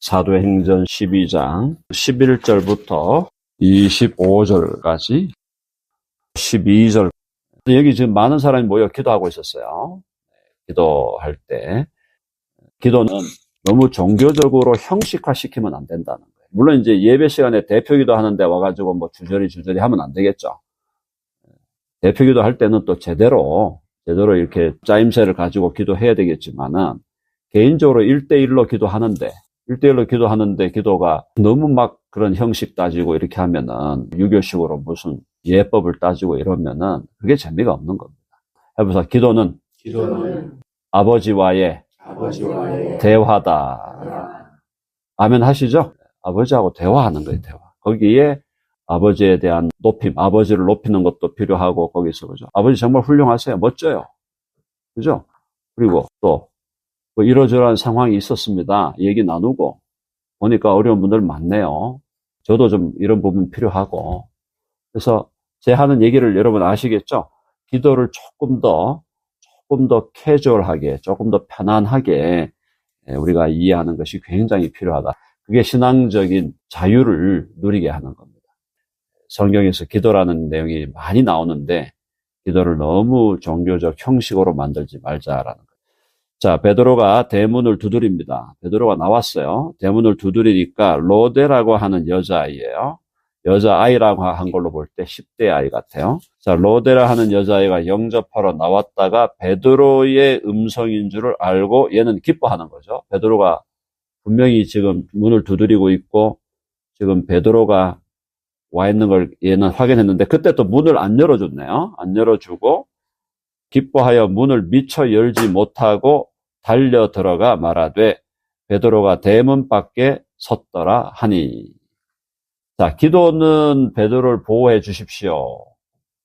사도행전 12장 11절부터 25절까지 12절. 여기 지금 많은 사람이 모여 기도하고 있었어요. 기도할 때 기도는 너무 종교적으로 형식화시키면 안 된다는 거예요. 물론 이제 예배 시간에 대표기도 하는데 와가지고 뭐 주저리 하면 안 되겠죠. 대표기도 할 때는 또 제대로 이렇게 짜임새를 가지고 기도해야 되겠지만은 개인적으로 1대1로 기도하는데 기도가 너무 막 그런 형식 따지고 이렇게 하면은 유교식으로 무슨 예법을 따지고 이러면은 그게 재미가 없는 겁니다. 해보자. 기도는 아버지와의 대화다. 아멘 하시죠? 아버지하고 대화하는 거예요, 대화. 거기에 아버지에 대한 높임, 아버지를 높이는 것도 필요하고, 거기서, 그죠? 아버지 정말 훌륭하세요. 멋져요. 그죠? 그리고 또, 뭐 이러저러한 상황이 있었습니다. 얘기 나누고, 보니까 어려운 분들 많네요. 저도 좀 이런 부분 필요하고. 그래서 제 하는 얘기를 여러분 아시겠죠? 기도를 조금 더 캐주얼하게, 조금 더 편안하게 우리가 이해하는 것이 굉장히 필요하다. 그게 신앙적인 자유를 누리게 하는 겁니다. 성경에서 기도라는 내용이 많이 나오는데 기도를 너무 종교적 형식으로 만들지 말자라는 거예요. 자, 베드로가 대문을 두드립니다. 베드로가 나왔어요. 대문을 두드리니까 로데라고 하는 여자아이예요. 여자아이라고 한 걸로 볼 때 10대 아이 같아요. 자, 로데라 하는 여자아이가 영접하러 나왔다가 베드로의 음성인 줄을 알고 얘는 기뻐하는 거죠. 베드로가 분명히 지금 문을 두드리고 있고 지금 베드로가 와 있는 걸 얘는 확인했는데 그때 또 문을 안 열어줬네요. 안 열어주고 기뻐하여 문을 미처 열지 못하고 달려 들어가 말하되 베드로가 대문 밖에 섰더라 하니. 자, 기도는 베드로를 보호해 주십시오.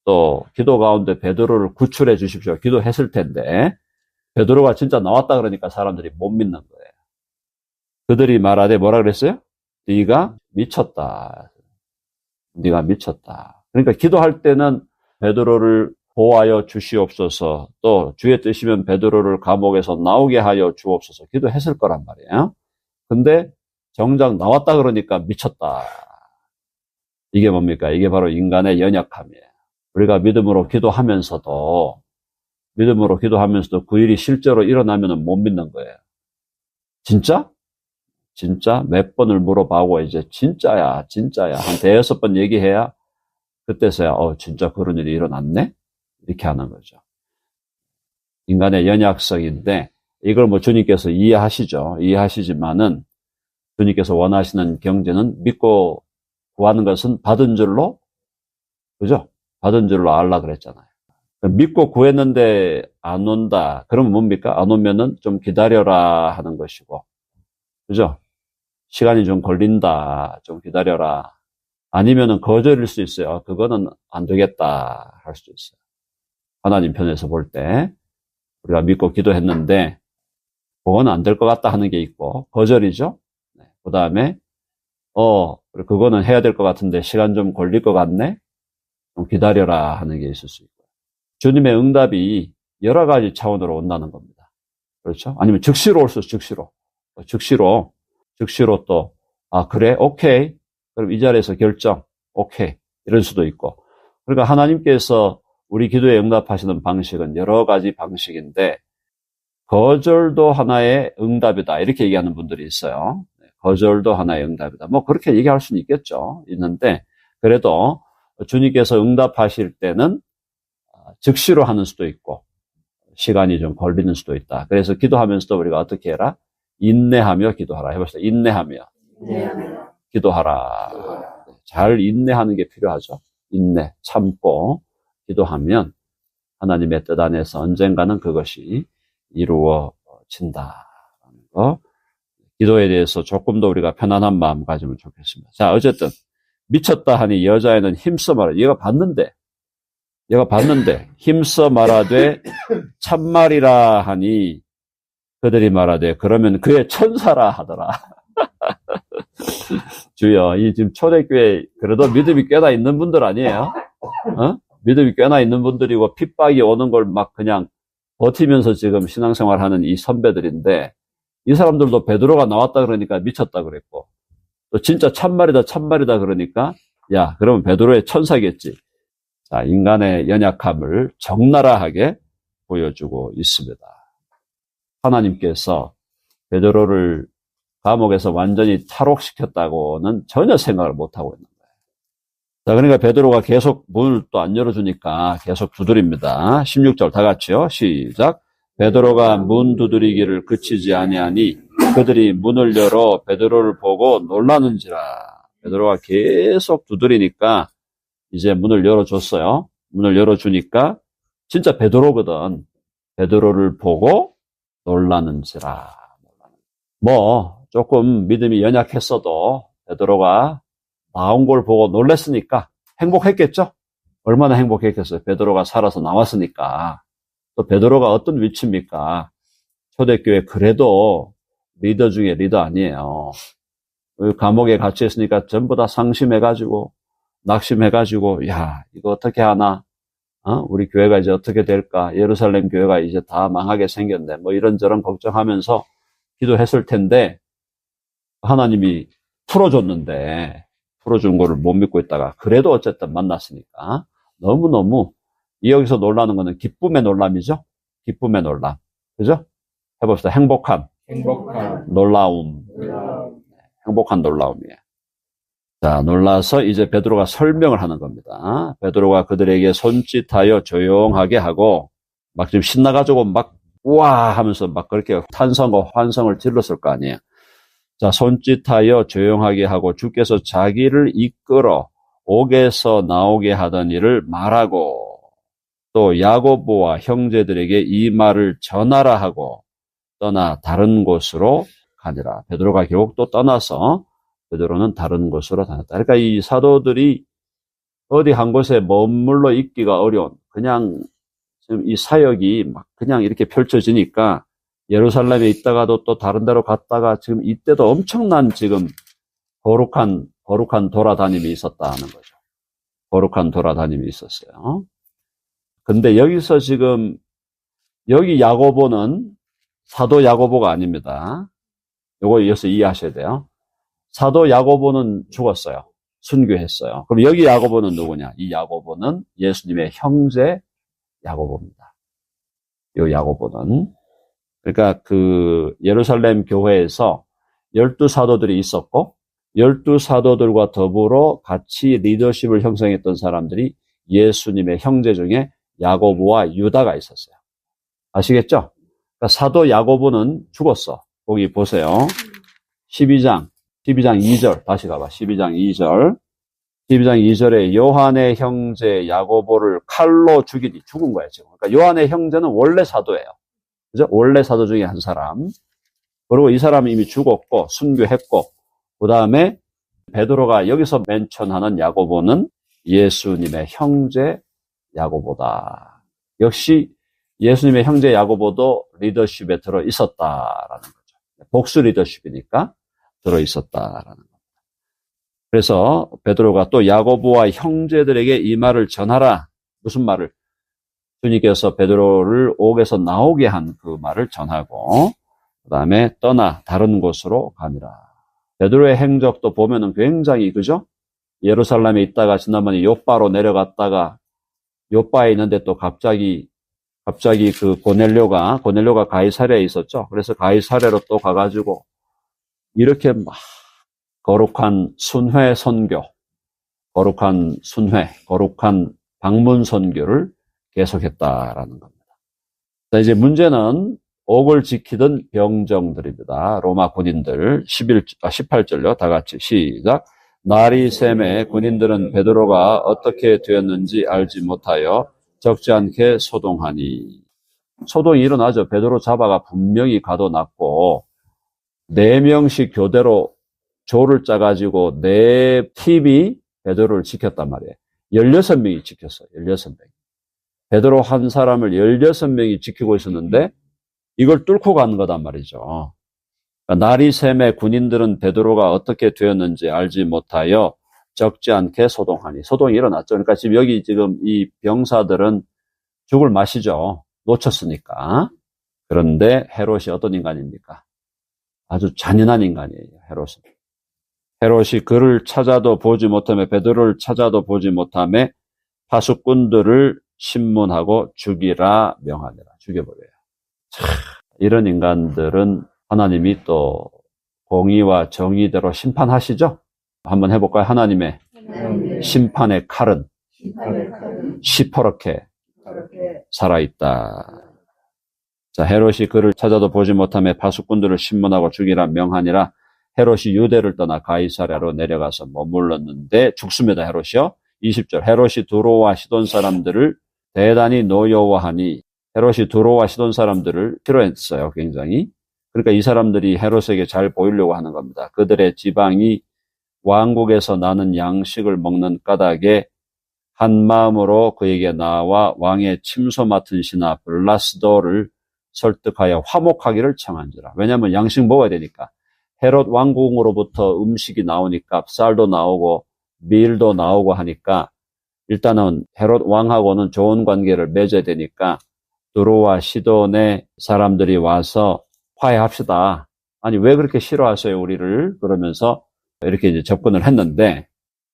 또 기도 가운데 베드로를 구출해 주십시오. 기도했을 텐데 베드로가 진짜 나왔다 그러니까 사람들이 못 믿는 거예요. 그들이 말하되 뭐라 그랬어요? 네가 미쳤다. 네가 미쳤다. 그러니까 기도할 때는 베드로를 보호하여 주시옵소서, 또 주의 뜻이면 베드로를 감옥에서 나오게 하여 주옵소서 기도했을 거란 말이에요. 근데 정작 나왔다 그러니까 미쳤다. 이게 뭡니까? 이게 바로 인간의 연약함이에요. 우리가 믿음으로 기도하면서도 그 일이 실제로 일어나면 못 믿는 거예요. 진짜? 진짜? 몇 번을 물어봐고 이제 진짜야. 한 5번 얘기해야 그때서야 진짜 그런 일이 일어났네? 이렇게 하는 거죠. 인간의 연약성인데 이걸 뭐 주님께서 이해하시지만은 주님께서 원하시는 경제는 믿고 구하는 것은 받은 줄로, 그죠? 받은 줄로 알라 그랬잖아요. 믿고 구했는데 안 온다. 그러면 뭡니까? 안 오면은 좀 기다려라 하는 것이고, 그죠? 시간이 좀 걸린다. 좀 기다려라. 아니면은 거절일 수 있어요. 그거는 안 되겠다 할 수도 있어요. 하나님 편에서 볼 때 우리가 믿고 기도했는데 그건 안 될 것 같다 하는 게 있고 거절이죠. 그 다음에 그거는 해야 될 것 같은데 시간 좀 걸릴 것 같네. 좀 기다려라 하는 게 있을 수 있고 주님의 응답이 여러 가지 차원으로 온다는 겁니다. 그렇죠? 아니면 즉시로 올 수 있어요. 즉시로 또 그래? 오케이. 그럼 이 자리에서 결정. 오케이. 이럴 수도 있고. 그러니까 하나님께서 우리 기도에 응답하시는 방식은 여러 가지 방식인데 거절도 하나의 응답이다. 이렇게 얘기하는 분들이 있어요. 거절도 하나의 응답이다. 뭐 그렇게 얘기할 수는 있는데 그래도 주님께서 응답하실 때는 즉시로 하는 수도 있고 시간이 좀 걸리는 수도 있다. 그래서 기도하면서도 우리가 어떻게 해라? 인내하며 기도하라. 해봅시다. 인내하며 기도하라. 잘 인내하는 게 필요하죠. 인내, 참고 기도하면 하나님의 뜻 안에서 언젠가는 그것이 이루어진다는 거. 기도에 대해서 조금 더 우리가 편안한 마음 가지면 좋겠습니다. 자, 어쨌든 미쳤다 하니 여자애는 힘써 말하되 얘가 봤는데 힘써 말하되 참말이라 하니 그들이 말하되 그러면 그의 천사라 하더라. 주여, 이 지금 초대교회 그래도 믿음이 꽤나 있는 분들 아니에요? 믿음이 꽤나 있는 분들이고 핍박이 오는 걸 막 그냥 버티면서 지금 신앙생활하는 이 선배들인데 이 사람들도 베드로가 나왔다 그러니까 미쳤다 그랬고, 또 진짜 참말이다 그러니까, 야, 그러면 베드로의 천사겠지. 자, 인간의 연약함을 적나라하게 보여주고 있습니다. 하나님께서 베드로를 감옥에서 완전히 탈옥시켰다고는 전혀 생각을 못하고 있는 거예요. 자, 그러니까 베드로가 계속 문을 또 안 열어주니까 계속 두드립니다. 16절 다 같이요. 시작. 베드로가 문 두드리기를 그치지 아니하니 그들이 문을 열어 베드로를 보고 놀라는지라. 베드로가 계속 두드리니까 이제 문을 열어줬어요. 문을 열어주니까 진짜 베드로거든. 베드로를 보고 놀라는지라. 뭐 조금 믿음이 연약했어도 베드로가 나온 걸 보고 놀랐으니까 행복했겠죠? 얼마나 행복했겠어요. 베드로가 살아서 나왔으니까. 또 베드로가 어떤 위치입니까? 초대교회 그래도 리더 중에 리더 아니에요. 감옥에 갇혀 있으니까 전부 다 상심해가지고 낙심해가지고 야 이거 어떻게 하나? 우리 교회가 이제 어떻게 될까? 예루살렘 교회가 이제 다 망하게 생겼네. 뭐 이런저런 걱정하면서 기도했을 텐데 하나님이 풀어줬는데 풀어준 거를 못 믿고 있다가 그래도 어쨌든 만났으니까 너무너무 여기서 놀라는 거는 기쁨의 놀람이죠. 기쁨의 놀람. 그죠? 해봅시다. 행복한 놀라움. 행복한 놀라움이에요. 자, 놀라서 이제 베드로가 설명을 하는 겁니다. 베드로가 그들에게 손짓하여 조용하게 하고 막 지금 신나가지고 막 우와 하면서 막 그렇게 탄성과 환성을 질렀을 거 아니에요. 자, 손짓하여 조용하게 하고 주께서 자기를 이끌어 옥에서 나오게 하던 일을 말하고 또 야고보와 형제들에게 이 말을 전하라 하고 떠나 다른 곳으로 가니라. 베드로가 결국 또 떠나서 베드로는 다른 곳으로 다녔다. 그러니까 이 사도들이 어디 한 곳에 머물러 있기가 어려운 그냥 지금 이 사역이 막 그냥 이렇게 펼쳐지니까 예루살렘에 있다가도 또 다른 데로 갔다가 지금 이때도 엄청난 지금 거룩한 돌아다님이 있었다는 거죠. 거룩한 돌아다님이 있었어요. 근데 여기서 지금 여기 야고보는 사도 야고보가 아닙니다. 요거 이어서 이해하셔야 돼요. 사도 야고보는 죽었어요. 순교했어요. 그럼 여기 야고보는 누구냐? 이 야고보는 예수님의 형제 야고보입니다. 이 야고보는. 그러니까 그 예루살렘 교회에서 12사도들이 있었고 12사도들과 더불어 같이 리더십을 형성했던 사람들이 예수님의 형제 중에 야고보와 유다가 있었어요. 아시겠죠? 그러니까 사도 야고보는 죽었어. 거기 보세요. 12장 2절 다시 가봐. 12장 2절 12장 2절에 요한의 형제 야고보를 칼로 죽이니 죽은 거예요. 지금. 그러니까 요한의 형제는 원래 사도예요. 그죠? 원래 사도 중에 한 사람. 그리고 이 사람이 이미 죽었고 순교했고 그 다음에 베드로가 여기서 멘션하는 야고보는 예수님의 형제 야고보다. 역시 예수님의 형제 야고보도 리더십에 들어 있었다라는 거죠. 복수 리더십이니까 들어 있었다라는 겁니다. 그래서 베드로가 또 야고보와 형제들에게 이 말을 전하라. 무슨 말을? 주님께서 베드로를 옥에서 나오게 한 그 말을 전하고 그 다음에 떠나 다른 곳으로 가니라. 베드로의 행적도 보면은 굉장히 그죠? 예루살렘에 있다가 지난번에 요바로 내려갔다가 요바에 있는데 또 갑자기 그 고넬료가 가이사랴에 있었죠. 그래서 가이사랴로 또 가가지고 이렇게 막 거룩한 순회 선교, 거룩한 방문 선교를 계속했다라는 겁니다. 자, 이제 문제는 옥을 지키던 병정들입니다. 로마 군인들 18절요. 다 같이 시작. 날이 샘에 군인들은 베드로가 어떻게 되었는지 알지 못하여 적지 않게 소동하니. 소동이 일어나죠. 베드로 잡아가 분명히 가둬놨고 4명씩 교대로 조를 짜가지고 4팀이 베드로를 지켰단 말이에요. 16명이 지켰어요. 16명. 베드로 한 사람을 16명이 지키고 있었는데 이걸 뚫고 간 거단 말이죠. 그러니까 날이 샘에 군인들은 베드로가 어떻게 되었는지 알지 못하여 적지 않게 소동하니. 소동이 일어났죠. 그러니까 지금 이 병사들은 죽을 맛이죠. 놓쳤으니까. 그런데 헤롯이 어떤 인간입니까? 아주 잔인한 인간이에요, 헤롯은. 헤롯이 그를 찾아도 보지 못하며 베드로를 찾아도 보지 못하며 파수꾼들을 신문하고 죽이라 명하니라. 죽여버려요. 참, 이런 인간들은 하나님이 또 공의와 정의대로 심판하시죠? 한번 해볼까요? 하나님의 심판의 칼은 시퍼렇게 살아있다. 자, 헤롯이 그를 찾아도 보지 못하며 파수꾼들을 신문하고 죽이라 명하니라. 헤롯이 유대를 떠나 가이사랴로 내려가서 머물렀는데 죽습니다. 헤롯이요. 20절. 헤롯이 두로와 시돈 사람들을 대단히 노여워하니, 헤롯이 두로와 시돈 사람들을 싫어했어요. 굉장히. 그러니까 이 사람들이 헤롯에게 잘 보이려고 하는 겁니다. 그들의 지방이 왕국에서 나는 양식을 먹는 까닭에 한 마음으로 그에게 나와 왕의 침소 맡은 신하 블라스도를 설득하여 화목하기를 청한지라. 왜냐하면 양식 먹어야 되니까. 헤롯 왕궁으로부터 음식이 나오니까 쌀도 나오고 밀도 나오고 하니까 일단은 헤롯 왕하고는 좋은 관계를 맺어야 되니까 두로와 시돈의 사람들이 와서 화해합시다. 아니 왜 그렇게 싫어하세요 우리를? 그러면서 이렇게 이제 접근을 했는데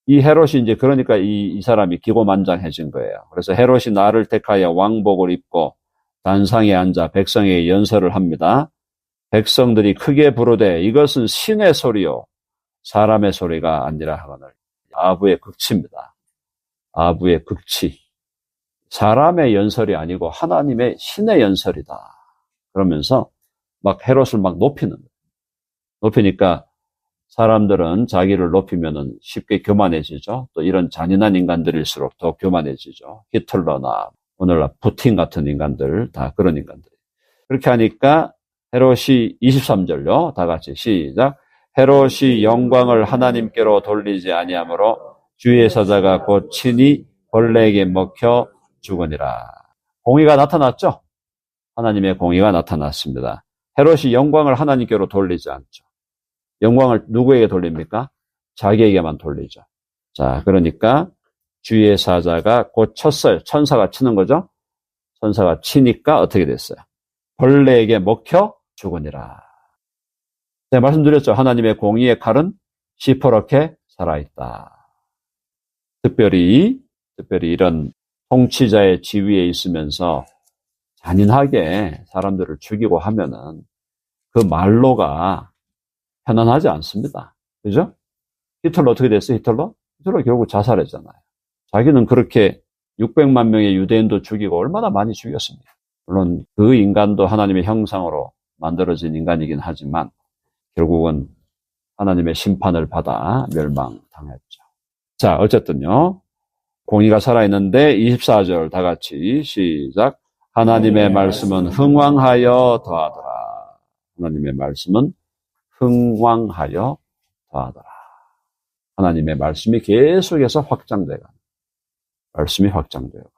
이 헤롯이 이제 그러니까 이 사람이 기고만장해진 거예요. 그래서 헤롯이 나를 택하여 왕복을 입고 단상에 앉아 백성에게 연설을 합니다. 백성들이 크게 부르되 이것은 신의 소리요 사람의 소리가 아니라 하거늘. 아부의 극치입니다. 아부의 극치. 사람의 연설이 아니고 하나님의 신의 연설이다. 그러면서 막 헤롯을 막 높이는 거예요. 높이니까 사람들은 자기를 높이면은 쉽게 교만해지죠. 또 이런 잔인한 인간들일수록 더 교만해지죠. 히틀러나 오늘날 푸틴 같은 인간들, 다 그런 인간들. 그렇게 하니까 헤롯이 23절요. 다 같이 시작. 헤롯이 영광을 하나님께로 돌리지 아니하므로 주의 사자가 곧 친히 벌레에게 먹혀 죽으니라. 공의가 나타났죠? 하나님의 공의가 나타났습니다. 헤롯이 영광을 하나님께로 돌리지 않죠. 영광을 누구에게 돌립니까? 자기에게만 돌리죠. 자, 그러니까 주의 사자가 곧 쳤어요. 천사가 치는 거죠. 천사가 치니까 어떻게 됐어요? 벌레에게 먹혀 죽으니라. 제가 말씀드렸죠. 하나님의 공의의 칼은 시퍼렇게 살아있다. 특별히 이런 통치자의 지위에 있으면서 잔인하게 사람들을 죽이고 하면은 그 말로가 편안하지 않습니다. 그죠? 히틀러 어떻게 됐어요? 히틀러 결국 자살했잖아요. 자기는 그렇게 600만 명의 유대인도 죽이고 얼마나 많이 죽였습니다. 물론 그 인간도 하나님의 형상으로 만들어진 인간이긴 하지만 결국은 하나님의 심판을 받아 멸망당했죠. 자, 어쨌든요. 공의가 살아있는데 24절 다 같이 시작. 하나님의 말씀은 흥왕하여 더하더라. 하나님의 말씀은 흥왕하여 더하더라. 하나님의 말씀이 계속해서 확장되어가는, 말씀이 확장되어가는.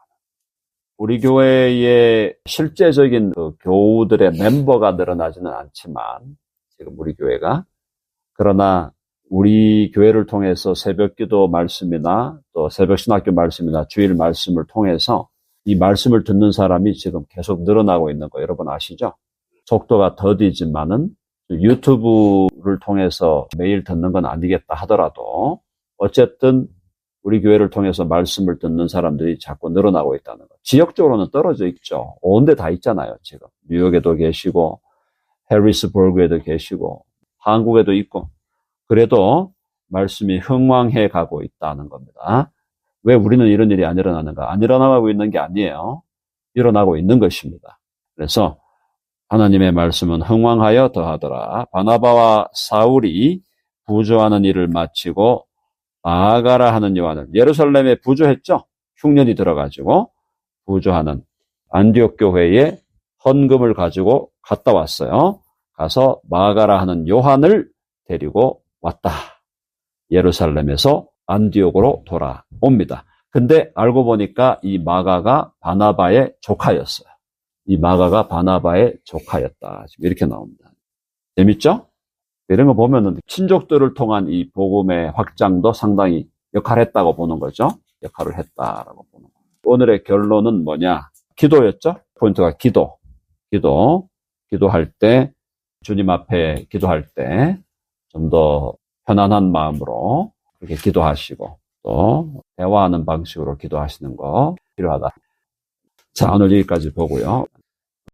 우리 교회의 실제적인 그 교우들의 멤버가 늘어나지는 않지만 지금 우리 교회가, 그러나 우리 교회를 통해서 새벽기도 말씀이나 또 새벽신학교 말씀이나 주일 말씀을 통해서 이 말씀을 듣는 사람이 지금 계속 늘어나고 있는 거 여러분 아시죠? 속도가 더디지만은 유튜브를 통해서 매일 듣는 건 아니겠다 하더라도 어쨌든 우리 교회를 통해서 말씀을 듣는 사람들이 자꾸 늘어나고 있다는 거. 지역적으로는 떨어져 있죠. 온 데 다 있잖아요, 지금. 뉴욕에도 계시고, 해리스버그에도 계시고, 한국에도 있고. 그래도 말씀이 흥왕해 가고 있다는 겁니다. 왜 우리는 이런 일이 안 일어나는가? 안 일어나고 있는 게 아니에요. 일어나고 있는 것입니다. 그래서 하나님의 말씀은 흥왕하여 더하더라. 바나바와 사울이 부조하는 일을 마치고 나아가라 하는 요한을 예루살렘에 부조했죠. 흉년이 들어가지고 부조하는 안디옥 교회에 헌금을 가지고 갔다 왔어요. 가서 마가라 하는 요한을 데리고 왔다. 예루살렘에서 안디옥으로 돌아옵니다. 근데 알고 보니까 이 마가가 바나바의 조카였어요. 이 마가가 바나바의 조카였다. 지금 이렇게 나옵니다. 재밌죠? 이런 거 보면은 친족들을 통한 이 복음의 확장도 상당히 역할했다고 보는 거죠. 역할을 했다라고 보는 거예요. 오늘의 결론은 뭐냐? 기도였죠? 포인트가 기도할 때 주님 앞에 기도할 때 좀 더 편안한 마음으로 그렇게 기도하시고 또 대화하는 방식으로 기도하시는 거 필요하다. 자, 오늘 여기까지 보고요.